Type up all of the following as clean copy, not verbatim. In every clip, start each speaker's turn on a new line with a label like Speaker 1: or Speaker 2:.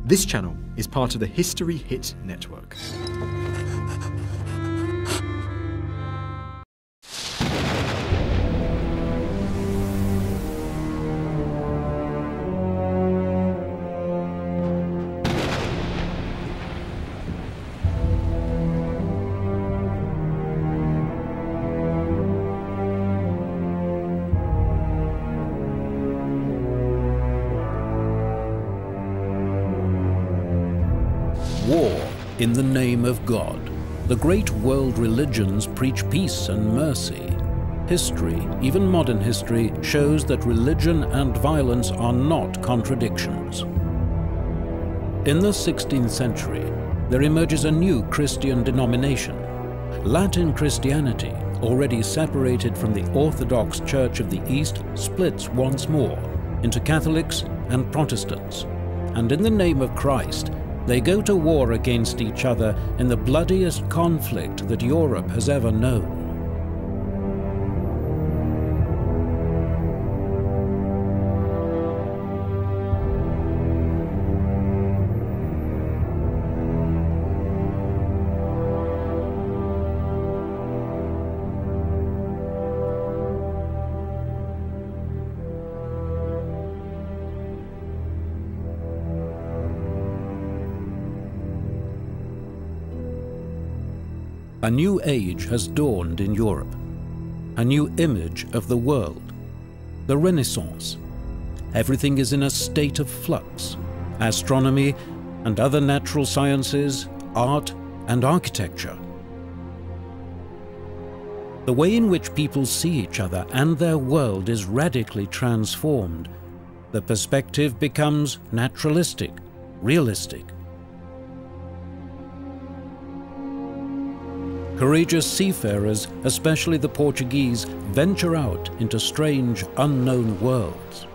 Speaker 1: This channel is part of the History Hit network.
Speaker 2: War in the name of God. The great world religions preach peace and mercy. History, even modern history, shows that religion and violence are not contradictions. In the 16th century, there emerges a new Christian denomination. Latin Christianity, already separated from the Orthodox Church of the East, splits once more into Catholics and Protestants. And in the name of Christ, they go to war against each other in the bloodiest conflict that Europe has ever known. A new age has dawned in Europe, a new image of the world, the Renaissance. Everything is in a state of flux: astronomy and other natural sciences, art and architecture. The way in which people see each other and their world is radically transformed. The perspective becomes naturalistic, realistic. Courageous seafarers, especially the Portuguese, venture out into strange, unknown worlds.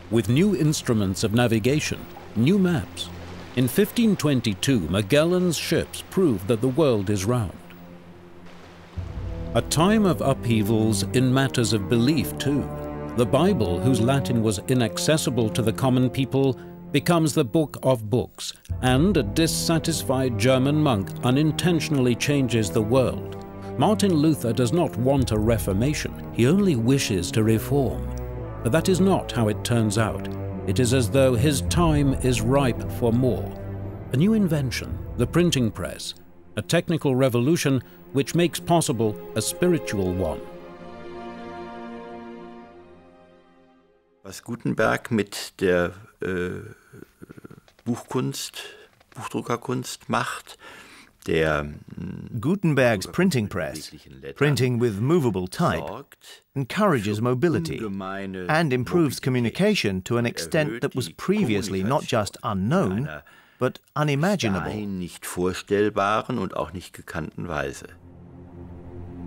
Speaker 2: With new instruments of navigation, new maps, in 1522 Magellan's ships proved that the world is round. A time of upheavals in matters of belief too. The Bible, whose Latin was inaccessible to the common people, becomes the book of books, and a dissatisfied German monk unintentionally changes the world. Martin Luther does not want a reformation, he only wishes to reform. But that is not how it turns out. It is as though his time is ripe for more. A new invention, the printing press, a technical revolution which makes possible a spiritual one.
Speaker 3: Was Gutenberg mit der Buchdruckerkunst macht,
Speaker 4: Gutenberg's printing press, printing with movable type, encourages mobility and improves communication to an extent that was previously not just unknown, but unimaginable.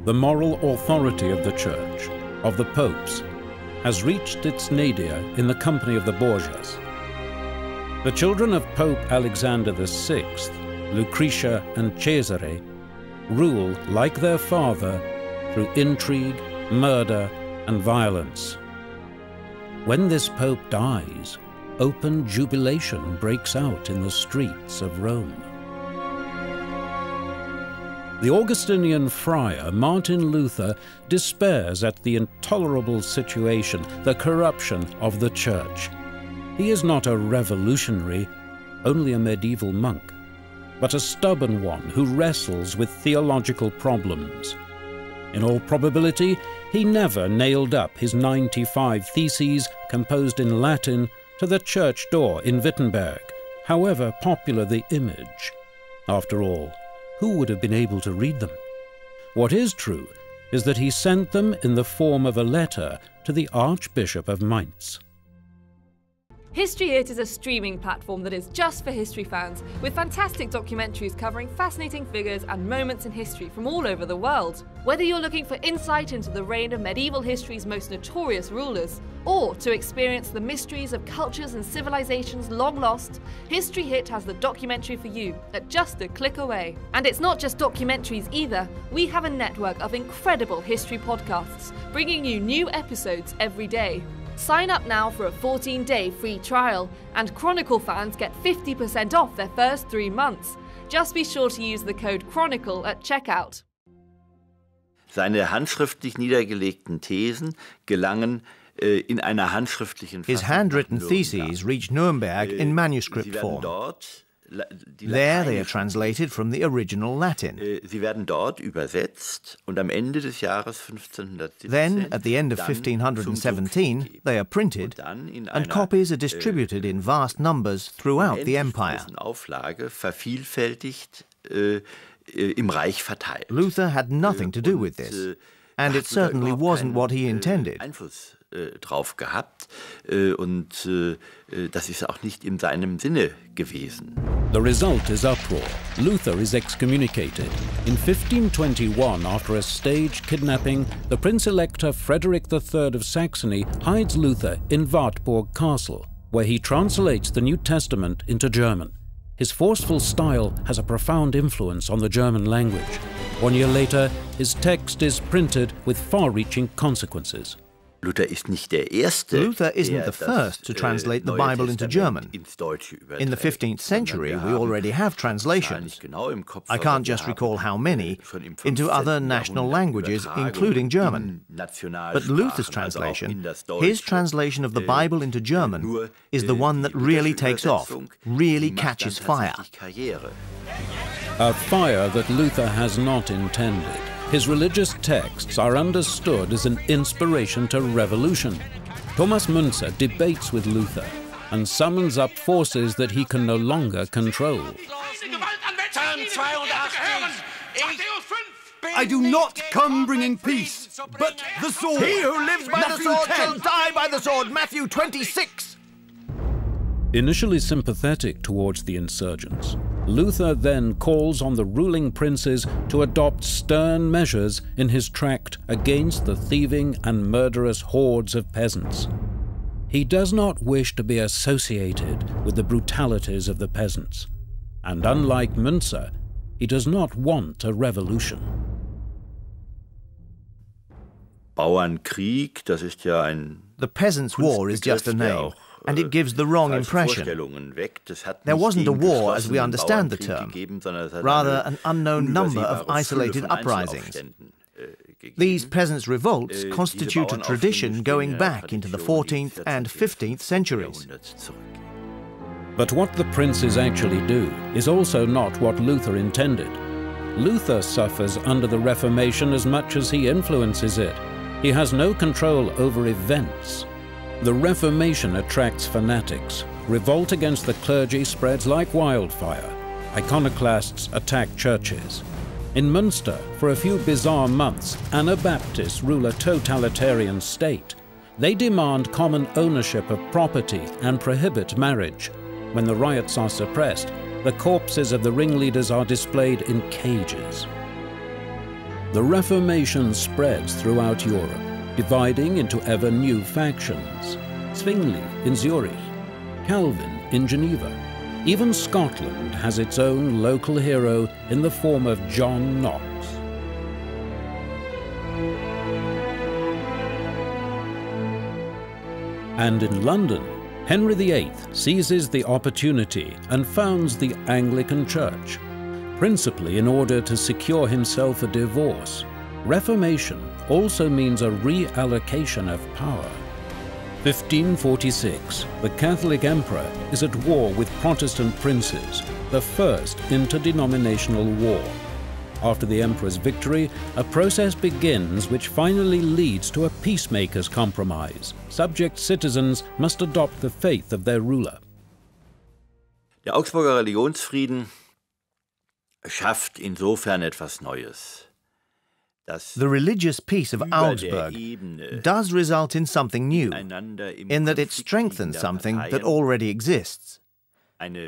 Speaker 2: The moral authority of the Church, of the popes, has reached its nadir in the company of the Borgias. The children of Pope Alexander VI, Lucretia and Cesare, rule like their father through intrigue, murder, and violence. When this pope dies, open jubilation breaks out in the streets of Rome. The Augustinian friar Martin Luther despairs at the intolerable situation, the corruption of the Church. He is not a revolutionary, only a medieval monk, but a stubborn one who wrestles with theological problems. In all probability, he never nailed up his 95 theses composed in Latin to the church door in Wittenberg, however popular the image. After all, who would have been able to read them? What is true is that he sent them in the form of a letter to the Archbishop of Mainz.
Speaker 5: History Hit is a streaming platform that is just for history fans, with fantastic documentaries covering fascinating figures and moments in history from all over the world. Whether you're looking for insight into the reign of medieval history's most notorious rulers, or to experience the mysteries of cultures and civilizations long lost, History Hit has the documentary for you at just a click away. And it's not just documentaries either. We have a network of incredible history podcasts, bringing you new episodes every day. Sign up now for a 14-day free trial, and Chronicle fans get 50% off their first 3 months. Just be sure to use the code Chronicle at checkout.
Speaker 3: Seine handschriftlich niedergelegten Thesen gelangen in einer handschriftlichen
Speaker 4: His handwritten theses reach Nuremberg in manuscript form. There they are translated from the original Latin.
Speaker 3: Sie werden dort übersetzt und am Ende des Jahres 1517.
Speaker 4: Then, at the end of 1517, they are printed, and copies are distributed in vast numbers throughout the empire.
Speaker 3: Auflage vervielfältigt im Reich verteilt.
Speaker 4: Luther had nothing to do with this, and it certainly wasn't what he intended.
Speaker 3: Einfluss drauf gehabt und das ist auch nicht in seinem Sinne gewesen.
Speaker 2: The result is uproar. Luther is excommunicated. In 1521, after a staged kidnapping, the Prince-Elector Frederick III of Saxony hides Luther in Wartburg Castle, where he translates the New Testament into German. His forceful style has a profound influence on the German language. 1 year later, his text is printed with far-reaching consequences.
Speaker 3: Luther isn't
Speaker 4: the first to translate the Bible into German. In the 15th century, we already have translations. I can't just recall how many, into other national languages, including German. But Luther's translation, his translation of the Bible into German, is the one that really takes off, really catches fire.
Speaker 2: A fire that Luther has not intended. His religious texts are understood as an inspiration to revolution. Thomas Müntzer debates with Luther and summons up forces that he can no longer control.
Speaker 6: I do not come bringing peace, but the sword.
Speaker 4: He who lives by the sword shall die by the sword, Matthew 26.
Speaker 2: Initially sympathetic towards the insurgents, Luther then calls on the ruling princes to adopt stern measures in his tract against the thieving and murderous hordes of peasants. He does not wish to be associated with the brutalities of the peasants, and unlike Müntzer, he does not want a revolution.
Speaker 3: Bauernkrieg, das ist ja ein
Speaker 4: The Peasants' War is just a name, and it gives the wrong impression. There wasn't a war as we understand the term, rather an unknown number of isolated uprisings. These peasants' revolts constitute a tradition going back into the 14th and 15th centuries.
Speaker 2: But what the princes actually do is also not what Luther intended. Luther suffers under the Reformation as much as he influences it. He has no control over events. The Reformation attracts fanatics. Revolt against the clergy spreads like wildfire. Iconoclasts attack churches. In Münster, for a few bizarre months, Anabaptists rule a totalitarian state. They demand common ownership of property and prohibit marriage. When the riots are suppressed, the corpses of the ringleaders are displayed in cages. The Reformation spreads throughout Europe, dividing into ever new factions. Zwingli in Zurich, Calvin in Geneva. Even Scotland has its own local hero in the form of John Knox. And in London, Henry VIII seizes the opportunity and founds the Anglican Church, principally in order to secure himself a divorce. Reformation also means a reallocation of power. 1546, the Catholic Emperor is at war with Protestant princes, the first interdenominational war. After the Emperor's victory, a process begins which finally leads to a peacemaker's compromise. Subject citizens must adopt the faith of their ruler.
Speaker 3: Der Augsburger Religionsfrieden schafft insofern etwas Neues.
Speaker 4: The religious peace of Augsburg does result in something new, in that it strengthens something that already exists,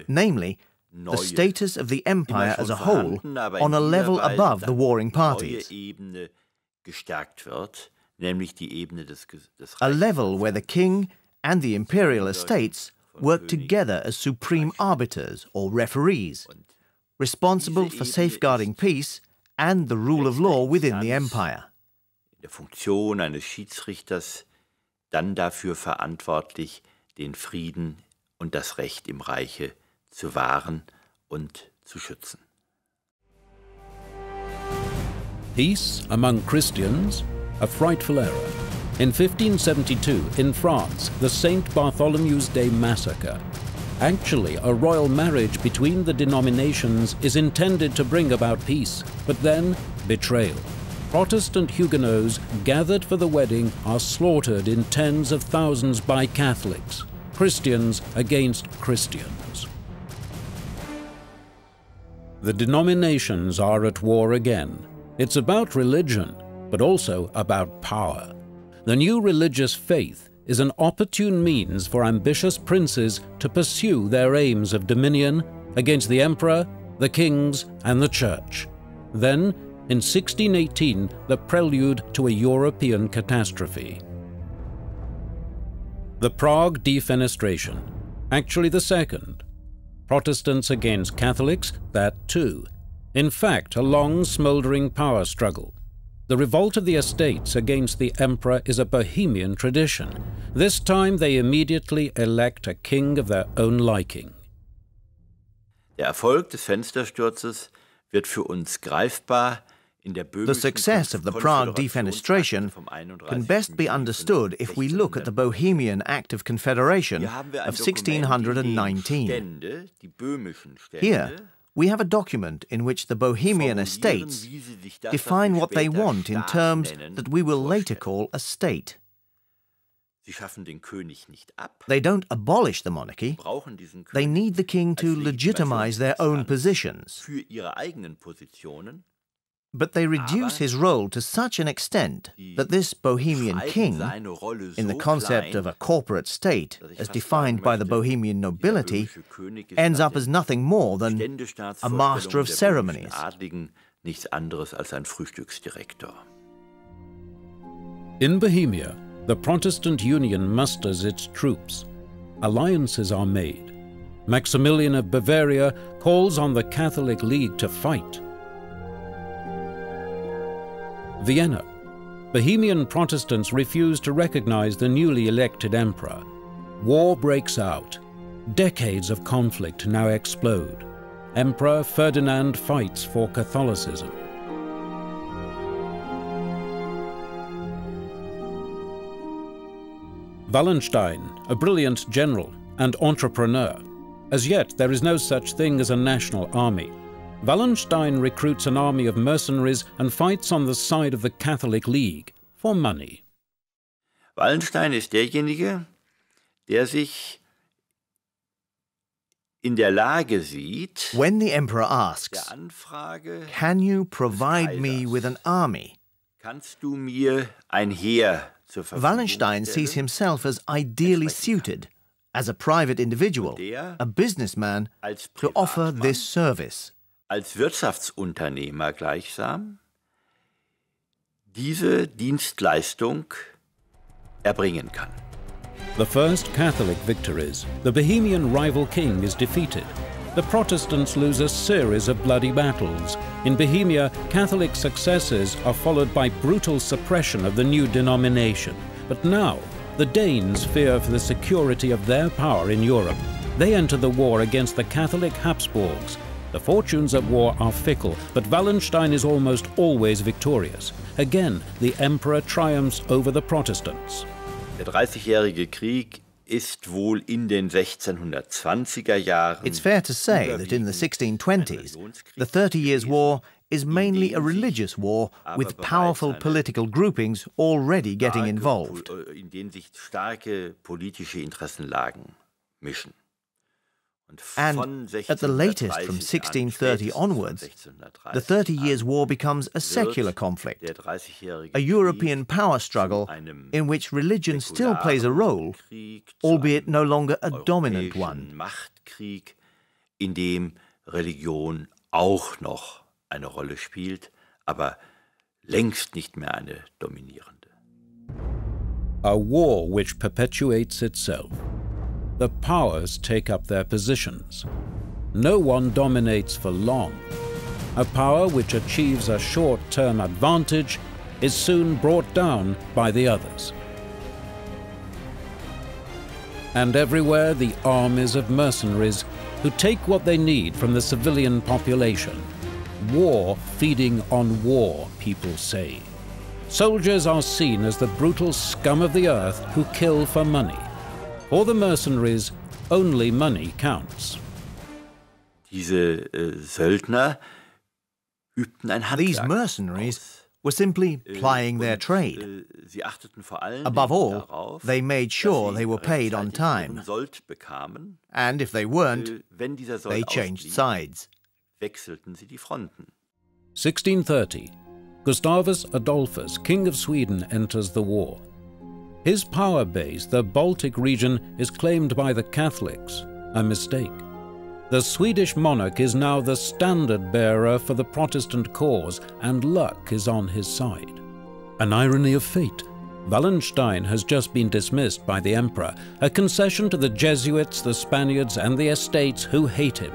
Speaker 4: namely, the status of the empire as a whole on a level above the warring parties. A level where the king and the imperial estates work together as supreme arbiters or referees, responsible for safeguarding peace and the rule of law within the empire.
Speaker 3: Der Funktion eines Schiedsrichters dann dafür verantwortlich, den Frieden und das Recht im Reiche zu wahren und zu schützen.
Speaker 2: Peace among Christians? A frightful error. In 1572, in France, the St. Bartholomew's Day massacre. Actually, a royal marriage between the denominations is intended to bring about peace, but then betrayal. Protestant Huguenots gathered for the wedding are slaughtered in tens of thousands by Catholics, Christians against Christians. The denominations are at war again. It's about religion, but also about power. The new religious faith is an opportune means for ambitious princes to pursue their aims of dominion against the emperor, the kings, and the church. Then, in 1618, the prelude to a European catastrophe. The Prague Defenestration, actually the second. Protestants against Catholics, that too. In fact, a long, smouldering power struggle. The revolt of the estates against the emperor is a Bohemian tradition. This time they immediately elect a king of their own liking.
Speaker 3: Der Erfolg des Fenstersturzes wird für uns greifbar in der böhmischen.
Speaker 4: The success of the Prague Defenestration can best be understood if we look at the Bohemian Act of Confederation of 1619. Here, we have a document in which the Bohemian estates define what they want in terms that we will later call a state. They don't abolish the monarchy, they need the king to legitimize their own positions. But they reduce his role to such an extent that this Bohemian king, in the concept of a corporate state as defined by the Bohemian nobility, ends up as nothing more than a master of ceremonies.
Speaker 2: In Bohemia, the Protestant Union musters its troops. Alliances are made. Maximilian of Bavaria calls on the Catholic League to fight. Vienna. Bohemian Protestants refuse to recognize the newly elected emperor. War breaks out. Decades of conflict now explode. Emperor Ferdinand fights for Catholicism. Wallenstein, a brilliant general and entrepreneur. As yet, there is no such thing as a national army. Wallenstein recruits an army of mercenaries and fights on the side of the Catholic League for money.
Speaker 3: Wallenstein ist derjenige, der sich in der Lage sieht,
Speaker 4: when the emperor asks, "Can you provide me with an army?"
Speaker 3: Kannst du mir ein Heer zur Verfügung
Speaker 4: Wallenstein sees himself as ideally suited, as a private individual, a businessman, to offer this service.
Speaker 3: Als Wirtschaftsunternehmer gleichsam diese Dienstleistung erbringen kann.
Speaker 2: The first Catholic victories, the Bohemian rival king is defeated. The Protestants lose a series of bloody battles. In Bohemia, Catholic successes are followed by brutal suppression of the new denomination. But now, the Danes fear for the security of their power in Europe. They enter the war against the Catholic Habsburgs. The fortunes of war are fickle, but Wallenstein is almost always victorious. Again, the emperor triumphs over the Protestants.
Speaker 3: Der Dreißigjährige Krieg ist wohl in den 1620er Jahren.
Speaker 4: It's fair to say that in the 1620s, the 30 Years' War is mainly a religious war with powerful political groupings already getting involved.
Speaker 3: In denen sich starke politische Interessenlagen mischen.
Speaker 4: And at the latest, from 1630 onwards, the 30 Years' War becomes a secular conflict, a European power struggle in which religion still plays a role, albeit no longer a dominant one.
Speaker 3: Machtkrieg, in dem Religion auch noch eine Rolle spielt, aber längst nicht mehr eine dominierende.
Speaker 2: A war which perpetuates itself. The powers take up their positions. No one dominates for long. A power which achieves a short-term advantage is soon brought down by the others. And everywhere the armies of mercenaries who take what they need from the civilian population. War feeding on war, people say. Soldiers are seen as the brutal scum of the earth who kill for money. For the mercenaries, only money counts.
Speaker 3: Diese Söldner übten ein Handwerk.
Speaker 4: These mercenaries were simply plying their trade. Above all, they made sure they were paid on time. And if they weren't, they changed sides.
Speaker 2: 1630, Gustavus Adolphus, King of Sweden, enters the war. His power base, the Baltic region, is claimed by the Catholics, a mistake. The Swedish monarch is now the standard-bearer for the Protestant cause, and luck is on his side. An irony of fate. Wallenstein has just been dismissed by the emperor, a concession to the Jesuits, the Spaniards, and the estates who hate him.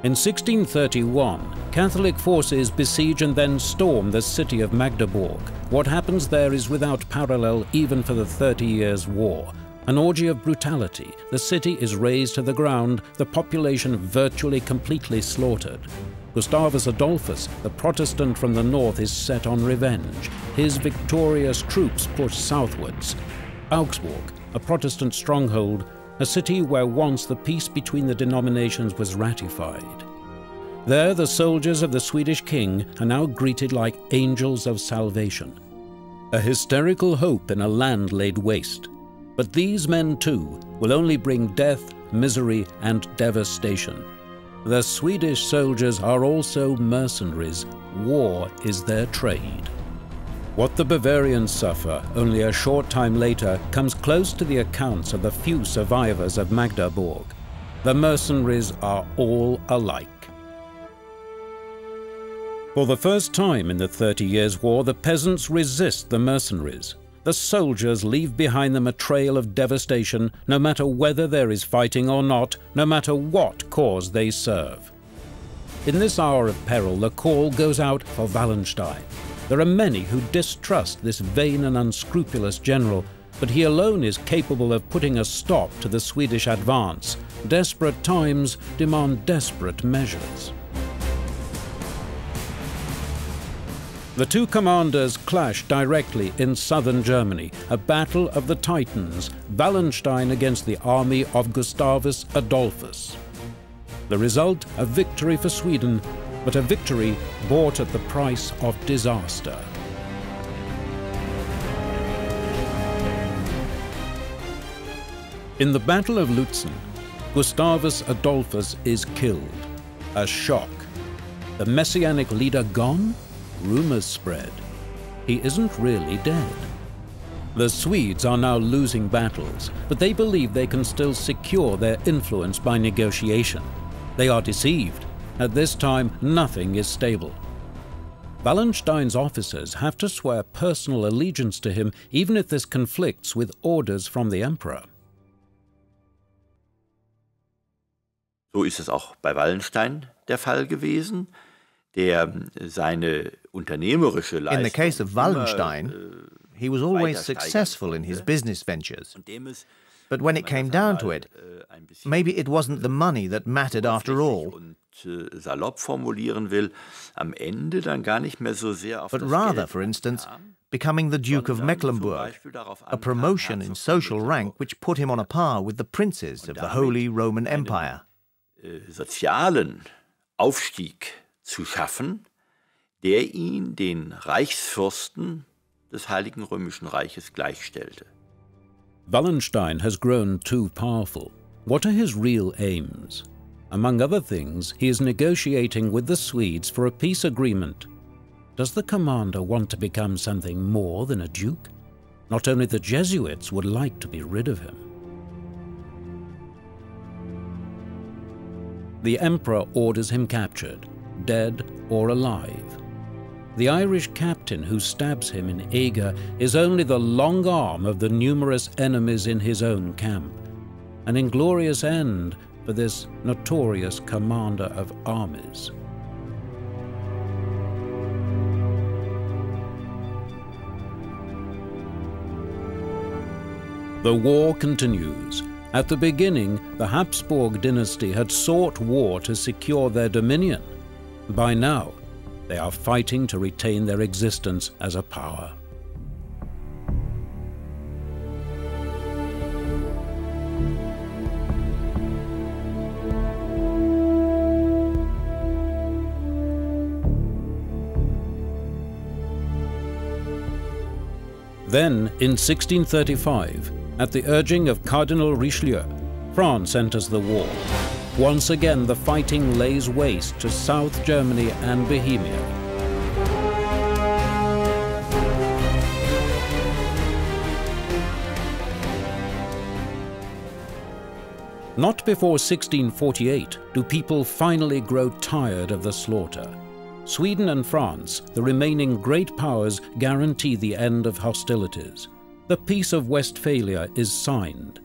Speaker 2: In 1631, Catholic forces besiege and then storm the city of Magdeburg. What happens there is without parallel even for the 30 Years' War. An orgy of brutality. The city is razed to the ground, the population virtually completely slaughtered. Gustavus Adolphus, the Protestant from the north, is set on revenge. His victorious troops push southwards. Augsburg, a Protestant stronghold, a city where once the peace between the denominations was ratified. There, the soldiers of the Swedish king are now greeted like angels of salvation. A hysterical hope in a land laid waste. But these men, too, will only bring death, misery, and devastation. The Swedish soldiers are also mercenaries. War is their trade. What the Bavarians suffer only a short time later comes close to the accounts of the few survivors of Magdeburg. The mercenaries are all alike. For the first time in the 30 Years' War, the peasants resist the mercenaries. The soldiers leave behind them a trail of devastation, no matter whether there is fighting or not, no matter what cause they serve. In this hour of peril, the call goes out for Wallenstein. There are many who distrust this vain and unscrupulous general, but he alone is capable of putting a stop to the Swedish advance. Desperate times demand desperate measures. The two commanders clash directly in southern Germany, a battle of the Titans, Wallenstein against the army of Gustavus Adolphus. The result, a victory for Sweden, but a victory bought at the price of disaster. In the Battle of Lutzen, Gustavus Adolphus is killed. A shock. The messianic leader gone? Rumors spread. He isn't really dead. The Swedes are now losing battles, but they believe they can still secure their influence by negotiation. They are deceived. At this time, nothing is stable. Wallenstein's officers have to swear personal allegiance to him, even if this conflicts with orders from the emperor.
Speaker 3: So ist es auch bei Wallenstein der Fall gewesen, der seine unternehmerische Leistung.
Speaker 4: In the case of Wallenstein, he was always successful in his business ventures. But when it came down to it, maybe it wasn't the money that mattered after all.
Speaker 3: Salopp formulieren will, am Ende dann gar nicht mehr so sehr auf
Speaker 4: but
Speaker 3: das
Speaker 4: rather,
Speaker 3: Geld
Speaker 4: for instance, becoming the Duke of Mecklenburg, a promotion in social rank which put him on a par with the princes of the Holy Roman Empire.
Speaker 3: Sozialen Aufstieg zu schaffen, der ihn den Reichsfürsten des Heiligen Römischen Reiches gleichstellte.
Speaker 2: Wallenstein has grown too powerful. What are his real aims? Among other things, he is negotiating with the Swedes for a peace agreement. Does the commander want to become something more than a duke? Not only the Jesuits would like to be rid of him. The emperor orders him captured, dead or alive. The Irish captain who stabs him in Eger is only the long arm of the numerous enemies in his own camp. An inglorious end for this notorious commander of armies. The war continues. At the beginning, the Habsburg dynasty had sought war to secure their dominion. By now, they are fighting to retain their existence as a power. Then, in 1635, at the urging of Cardinal Richelieu, France enters the war. Once again, the fighting lays waste to South Germany and Bohemia. Not before 1648 do people finally grow tired of the slaughter. Sweden and France, the remaining great powers, guarantee the end of hostilities. The Peace of Westphalia is signed.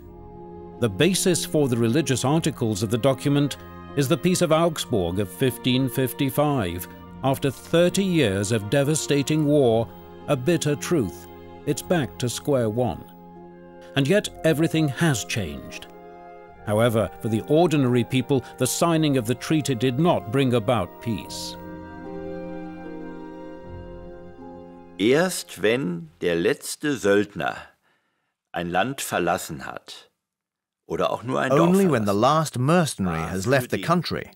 Speaker 2: The basis for the religious articles of the document is the Peace of Augsburg of 1555. After 30 years of devastating war, a bitter truth, it's back to square one. And yet everything has changed. However, for the ordinary people, the signing of the treaty did not bring about peace.
Speaker 3: Erst wenn der letzte Söldner ein Land verlassen hat, oder auch nur ein Dorf
Speaker 4: Only when the last mercenary has left the country,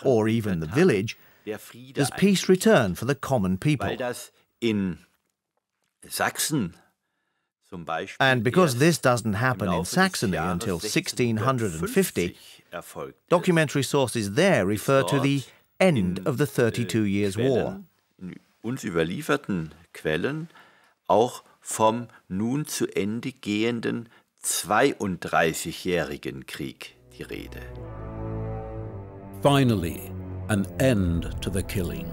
Speaker 4: or even the village, does peace return for the common people.
Speaker 3: Weil das in Sachsen zum Beispiel
Speaker 4: And because this doesn't happen in Saxony until 1650, documentary sources there refer to the end of the 32 Years' War.
Speaker 3: In uns überlieferten Quellen auch vom nun zu Ende gehenden 32-jährigen Krieg die Rede.
Speaker 2: Finally, an end to the killing.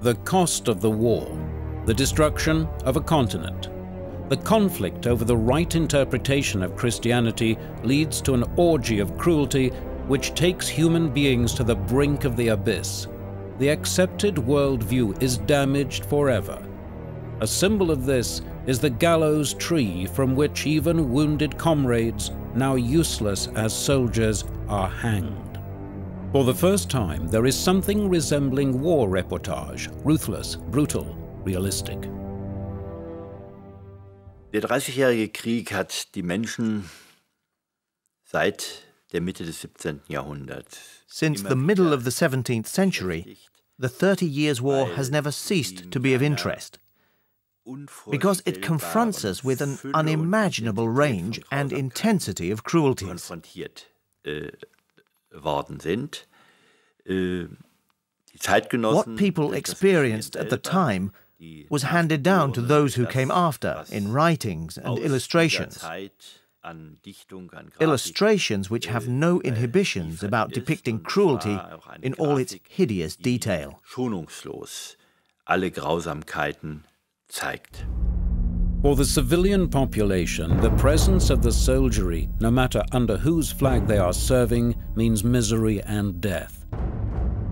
Speaker 2: The cost of the war, the destruction of a continent. The conflict over the right interpretation of Christianity leads to an orgy of cruelty which takes human beings to the brink of the abyss. The accepted worldview is damaged forever. A symbol of this is the gallows tree from which even wounded comrades, now useless as soldiers, are hanged. For the first time, there is something resembling war reportage, ruthless, brutal, realistic.
Speaker 3: Der 30-jährige Krieg hat die Menschen seit der Mitte des 17. Jahrhunderts.
Speaker 4: Since the middle of the 17th century, the 30 Years' War has never ceased to be of interest, because it confronts us with an unimaginable range and intensity of cruelties.
Speaker 3: Konfrontiert worden sind.
Speaker 4: What people experienced at the time was handed down to those who came after in writings and illustrations. Illustrations which have no inhibitions about depicting cruelty in all its hideous detail.
Speaker 3: Schonungslos alle Grausamkeiten zeigt.
Speaker 2: For the civilian population, the presence of the soldiery, no matter under whose flag they are serving, means misery and death.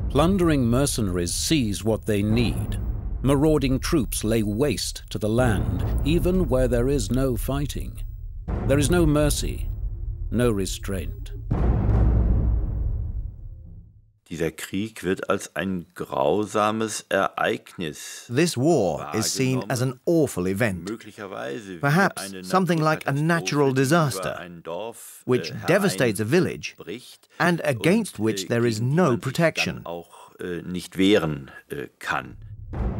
Speaker 2: Plundering mercenaries seize what they need. Marauding troops lay waste to the land, even where there is no fighting. There is no mercy, no restraint.
Speaker 3: Dieser Krieg wird als ein grausames Ereignis.
Speaker 4: This war is seen as an awful event, perhaps something like a natural disaster, which devastates a village and against which there is no protection.
Speaker 3: Auch nicht wehren kann.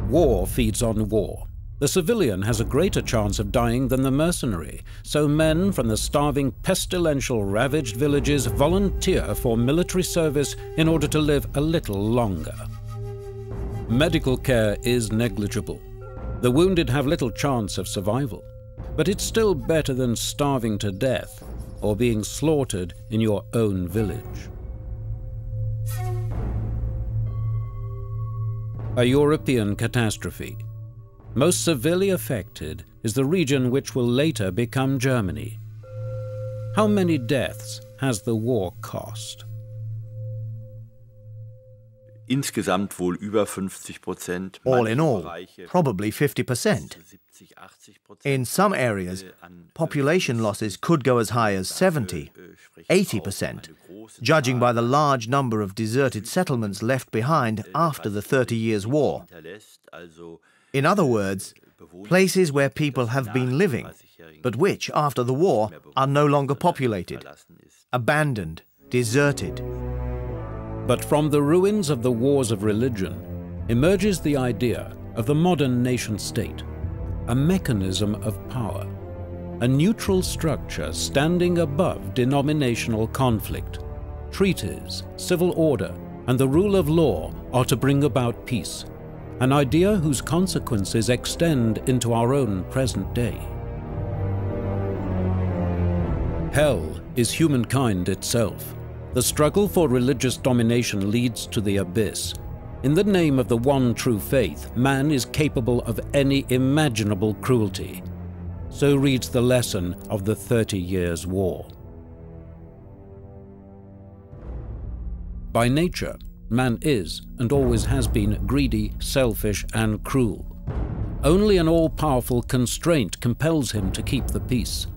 Speaker 2: War feeds on war. The civilian has a greater chance of dying than the mercenary, so men from the starving, pestilential, ravaged villages volunteer for military service in order to live a little longer. Medical care is negligible. The wounded have little chance of survival, but it's still better than starving to death or being slaughtered in your own village. A European catastrophe. Most severely affected is the region which will later become Germany. How many deaths has the war cost?
Speaker 3: Insgesamt wohl über 50%.
Speaker 4: All in all, probably 50%. In some areas, population losses could go as high as 70, 80%, judging by the large number of deserted settlements left behind after the 30 Years' War. In other words, places where people have been living, but which, after the war, are no longer populated, abandoned, deserted.
Speaker 2: But from the ruins of the wars of religion emerges the idea of the modern nation-state, a mechanism of power, a neutral structure standing above denominational conflict. Treaties, civil order, and the rule of law are to bring about peace, an idea whose consequences extend into our own present day. Hell is humankind itself. The struggle for religious domination leads to the abyss. In the name of the one true faith, man is capable of any imaginable cruelty. So reads the lesson of the 30 Years' War. By nature, man is, and always has been, greedy, selfish, and cruel. Only an all-powerful constraint compels him to keep the peace.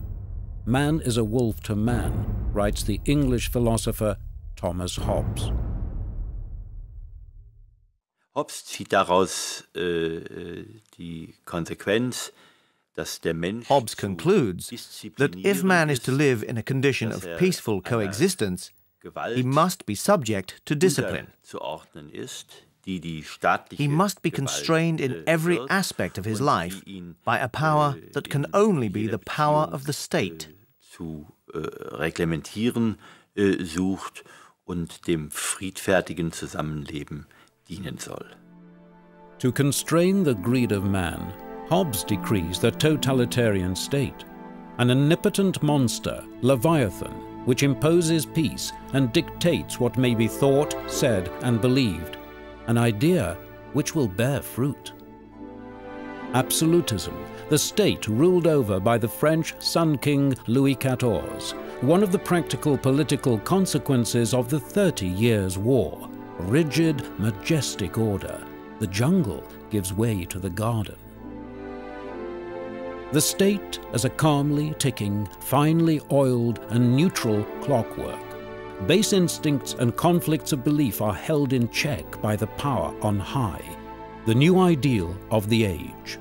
Speaker 2: Man is a wolf to man, writes the English philosopher Thomas Hobbes.
Speaker 3: Hobbes zieht daraus die Konsequenz, dass der Mensch
Speaker 4: Hobbes concludes that if man is to live in a condition of peaceful coexistence, he must be subject to discipline. He must be constrained in every aspect of his life by a power that can only be the power of the state.
Speaker 3: Zu reglementieren sucht und dem friedfertigen Zusammenleben dienen soll.
Speaker 2: To constrain the greed of man, Hobbes decrees the totalitarian state, an omnipotent monster, Leviathan, which imposes peace and dictates what may be thought, said, and believed, an idea which will bear fruit. Absolutism, the state ruled over by the French Sun King Louis XIV, one of the practical political consequences of the 30 Years' War. Rigid, majestic order. The jungle gives way to the garden. The state as a calmly ticking, finely oiled and neutral clockwork. Base instincts and conflicts of belief are held in check by the power on high, the new ideal of the age.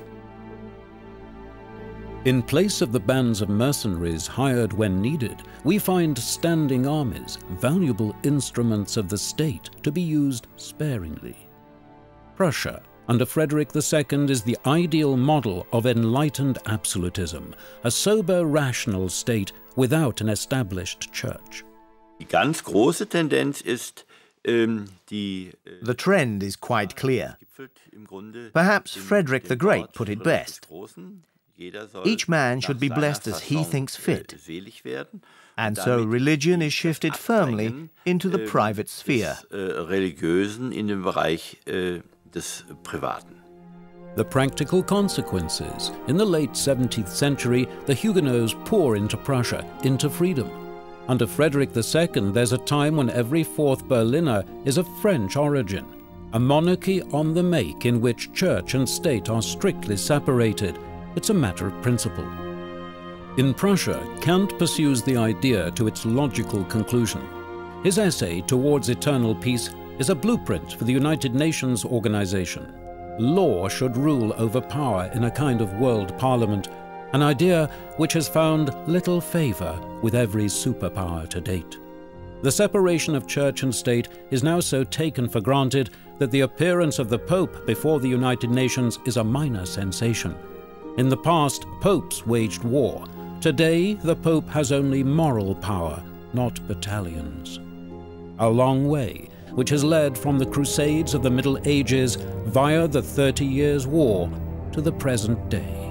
Speaker 2: In place of the bands of mercenaries hired when needed, we find standing armies, valuable instruments of the state to be used sparingly. Prussia, under Frederick II, is the ideal model of enlightened absolutism, a sober, rational state without an established church.
Speaker 3: Die ganz große Tendenz ist,
Speaker 4: the trend is quite clear. Perhaps Frederick the Great put it best. Each man should be blessed as he thinks fit, and so religion is shifted firmly into the private sphere.
Speaker 3: Religiösen in den Bereich des Privaten.
Speaker 2: The practical consequences. In the late 17th century, the Huguenots pour into Prussia, into freedom. Under Frederick II, there's a time when every fourth Berliner is of French origin, a monarchy on the make in which church and state are strictly separated. It's a matter of principle. In Prussia, Kant pursues the idea to its logical conclusion. His essay, Towards Eternal Peace, is a blueprint for the United Nations organization. Law should rule over power in a kind of world parliament, an idea which has found little favor with every superpower to date. The separation of church and state is now so taken for granted that the appearance of the Pope before the United Nations is a minor sensation, In the past, popes waged war. Today, the Pope has only moral power, not battalions. A long way, which has led from the Crusades of the Middle Ages via the 30 Years' War to the present day.